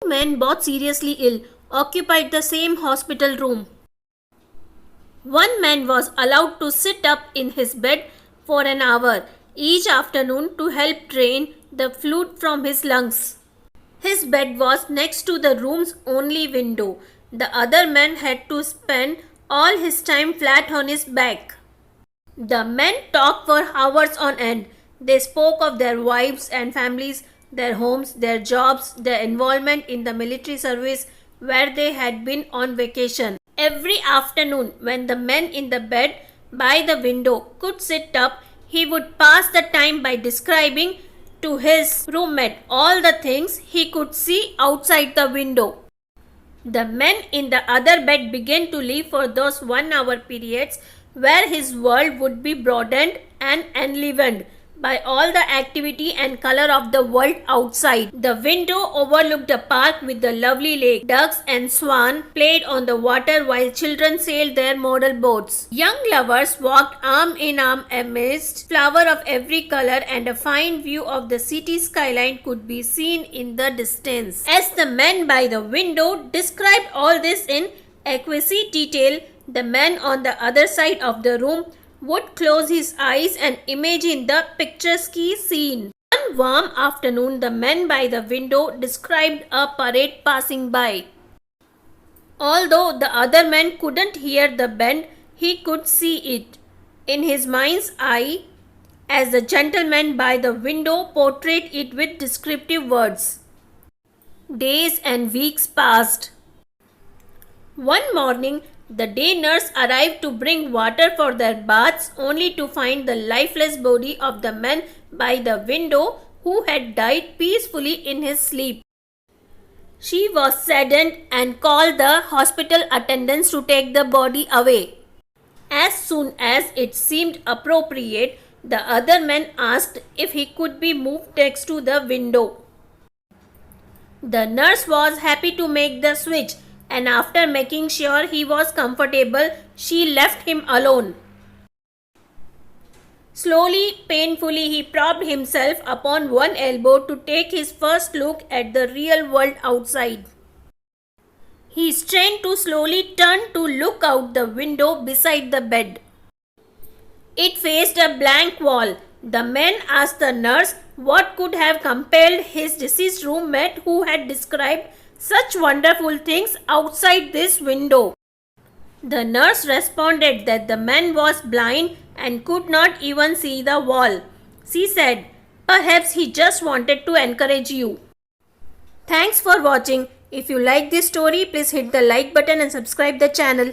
men, both seriously ill, occupied the same hospital room. One man was allowed to sit up in his bed for an hour each afternoon to help drain the fluid from his lungs. His bed was next to the room's only window. The other man had to spend all his time flat on his back. The men talked for hours on end. They spoke of their wives and families, their homes, their jobs, their involvement in the military service where they had been on vacation. Every afternoon, when the man in the bed by the window could sit up, he would pass the time by describing to his roommate all the things he could see outside the window. The men in the other bed began to live for those 1 hour periods where his world would be broadened and enlivened by all the activity and color of the world outside. The window overlooked a park with the lovely lake. Ducks and swan played on the water while children sailed their model boats. Young lovers walked arm in arm amidst flowers of every color, and a fine view of the city skyline could be seen in the distance. As the man by the window described all this in exquisite detail, the man on the other side of the room would close his eyes and imagine the picturesque scene. One warm afternoon, the man by the window described a parade passing by. Although the other man couldn't hear the band, he could see it in his mind's eye as the gentleman by the window portrayed it with descriptive words. Days and weeks passed. One morning, the day nurse arrived to bring water for their baths, only to find the lifeless body of the man by the window who had died peacefully in his sleep. She was saddened and called the hospital attendants to take the body away. As soon as it seemed appropriate, the other man asked if he could be moved next to the window. The nurse was happy to make the switch, and after making sure he was comfortable, she left him alone. Slowly, painfully, he propped himself upon one elbow to take his first look at the real world outside. He strained to slowly turn to look out the window beside the bed. It faced a blank wall. The man asked the nurse what could have compelled his deceased roommate, who had described such wonderful things outside this window. The nurse responded that the man was blind and could not even see the wall. She said, "Perhaps he just wanted to encourage you." Thanks for watching. If you like this story, please hit the like button and subscribe the channel.